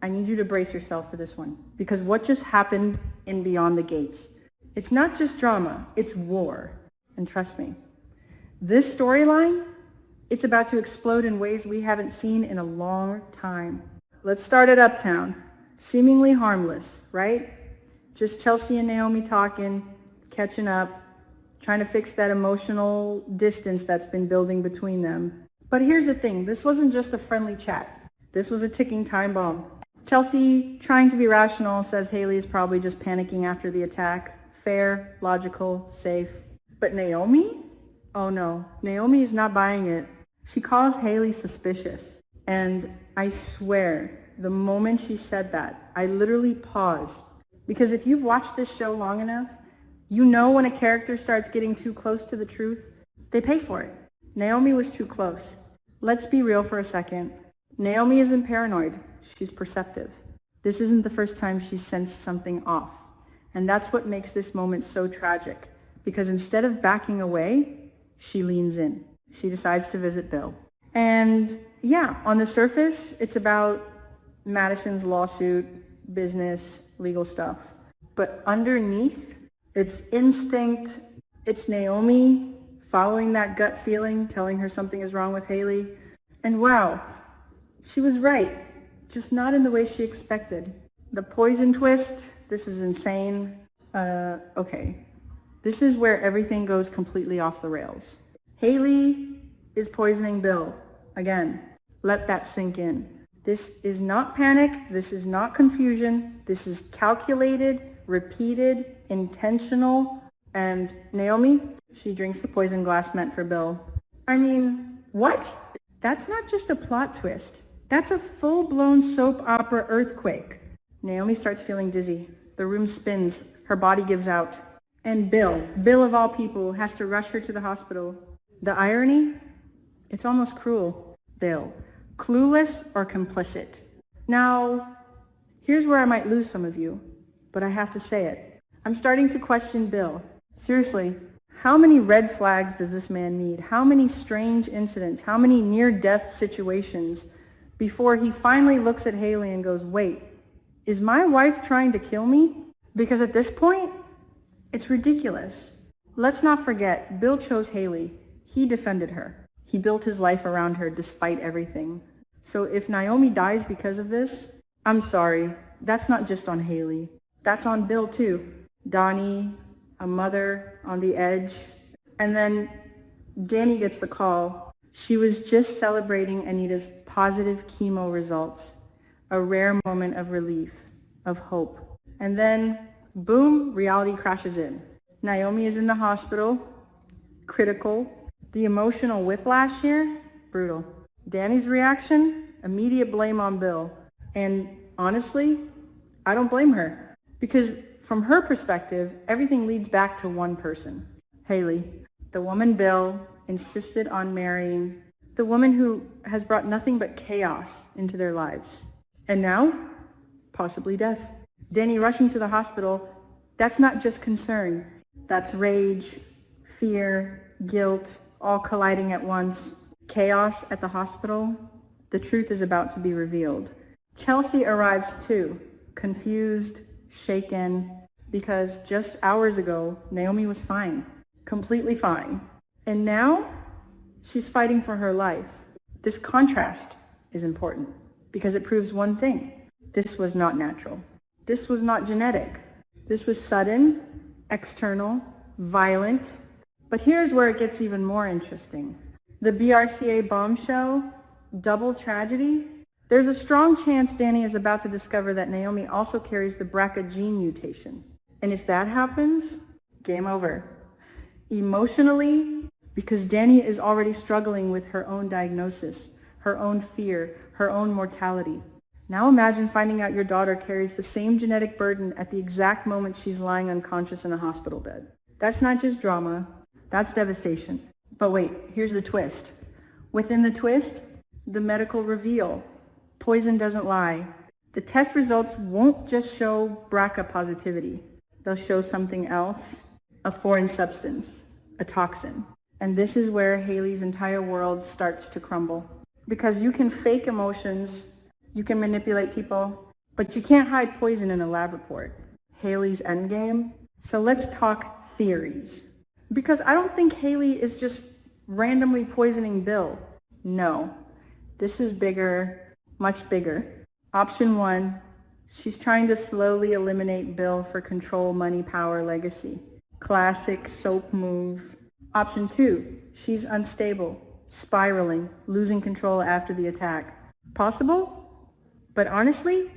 I need you to brace yourself for this one, because what just happened in Beyond the Gates, it's not just drama, it's war. And trust me, this storyline, it's about to explode in ways we haven't seen in a long time. Let's start at Uptown. Seemingly harmless, right? Just Chelsea and Naomi talking, catching up, trying to fix that emotional distance that's been building between them. But here's the thing, this wasn't just a friendly chat. This was a ticking time bomb. Chelsea, trying to be rational, says Haley is probably just panicking after the attack. Fair, logical, safe. But Naomi? Oh no, Naomi is not buying it. She calls Haley suspicious. And I swear, the moment she said that, I literally paused. Because if you've watched this show long enough, you know when a character starts getting too close to the truth, they pay for it. Naomi was too close. Let's be real for a second. Naomi isn't paranoid. She's perceptive. This isn't the first time she's sensed something off. And that's what makes this moment so tragic. Because instead of backing away, she leans in. She decides to visit Bill. And yeah, on the surface, it's about Madison's lawsuit, business, legal stuff. But underneath, it's instinct. It's Naomi following that gut feeling, telling her something is wrong with Haley. And wow, she was right. Just not in the way she expected. The poison twist, this is insane. Okay. This is where everything goes completely off the rails. Haley is poisoning Bill. Again, let that sink in. This is not panic. This is not confusion. This is calculated, repeated, intentional. And Naomi, she drinks the poison glass meant for Bill. I mean, what? That's not just a plot twist. That's a full-blown soap opera earthquake. Naomi starts feeling dizzy. The room spins. Her body gives out. And Bill of all people, has to rush her to the hospital. The irony? It's almost cruel. Bill, clueless or complicit. Now, here's where I might lose some of you, but I have to say it. I'm starting to question Bill. Seriously, how many red flags does this man need? How many strange incidents? How many near-death situations before he finally looks at Haley and goes, wait, is my wife trying to kill me? Because at this point, it's ridiculous. Let's not forget, Bill chose Haley. He defended her. He built his life around her despite everything. So if Naomi dies because of this, I'm sorry. That's not just on Haley. That's on Bill too. Dani, a mother on the edge. And then Dani gets the call. She was just celebrating Anita's positive chemo results. A rare moment of relief, of hope. And then, boom, reality crashes in. Naomi is in the hospital. Critical. The emotional whiplash here, brutal. Dani's reaction, immediate blame on Bill. And honestly, I don't blame her. Because from her perspective, everything leads back to one person. Haley, the woman Bill insisted on marrying, the woman who has brought nothing but chaos into their lives. And now, possibly death. Dani rushing to the hospital, that's not just concern. That's rage, fear, guilt, all colliding at once. Chaos at the hospital. The truth is about to be revealed. Chelsea arrives too, confused, shaken, because just hours ago, Naomi was fine, completely fine. And now, she's fighting for her life. This contrast is important because it proves one thing. This was not natural. This was not genetic. This was sudden, external, violent. But here's where it gets even more interesting. The BRCA bombshell, double tragedy. There's a strong chance Dani is about to discover that Naomi also carries the BRCA gene mutation. And if that happens, game over. Emotionally, because Dani is already struggling with her own diagnosis, her own fear, her own mortality. Now imagine finding out your daughter carries the same genetic burden at the exact moment she's lying unconscious in a hospital bed. That's not just drama, that's devastation. But wait, here's the twist. Within the twist, the medical reveal. Poison doesn't lie. The test results won't just show BRCA positivity. They'll show something else, a foreign substance, a toxin. And this is where Haley's entire world starts to crumble. Because you can fake emotions, you can manipulate people, But you can't hide poison in a lab report. Haley's endgame? So let's talk theories. Because I don't think Haley is just randomly poisoning Bill. No, this is bigger, much bigger. Option 1, she's trying to slowly eliminate Bill for control, money, power, legacy. Classic soap move. Option 2, she's unstable, spiraling, losing control after the attack. Possible? But honestly,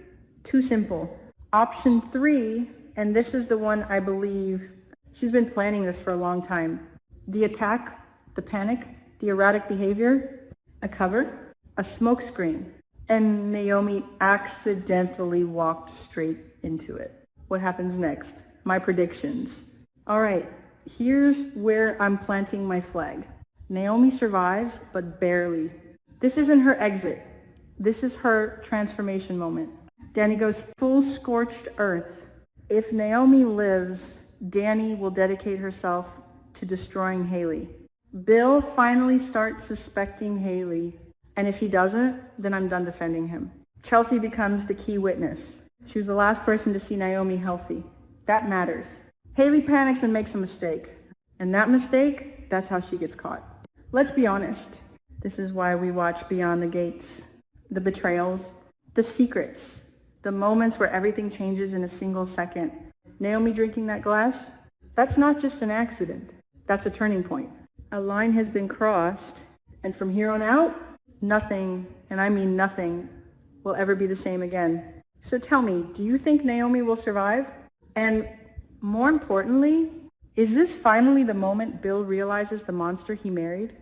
too simple. Option 3, and this is the one I believe, she's been planning this for a long time. The attack, the panic, the erratic behavior, a cover, a smokescreen, and Naomi accidentally walked straight into it. What happens next? My predictions. All right, here's where I'm planting my flag. Naomi survives, but barely. This isn't her exit. This is her transformation moment. Dani goes full scorched earth. If Naomi lives, Dani will dedicate herself to destroying Haley. Bill finally starts suspecting Haley, and if he doesn't, then I'm done defending him. Chelsea becomes the key witness. She was the last person to see Naomi healthy. That matters. Haley panics and makes a mistake. And that mistake, that's how she gets caught. Let's be honest. This is why we watch Beyond the Gates. The betrayals, the secrets, the moments where everything changes in a single second. Naomi drinking that glass, that's not just an accident. That's a turning point. A line has been crossed, and from here on out, nothing, and I mean nothing, will ever be the same again. So tell me, do you think Naomi will survive? And more importantly, is this finally the moment Bill realizes the monster he married?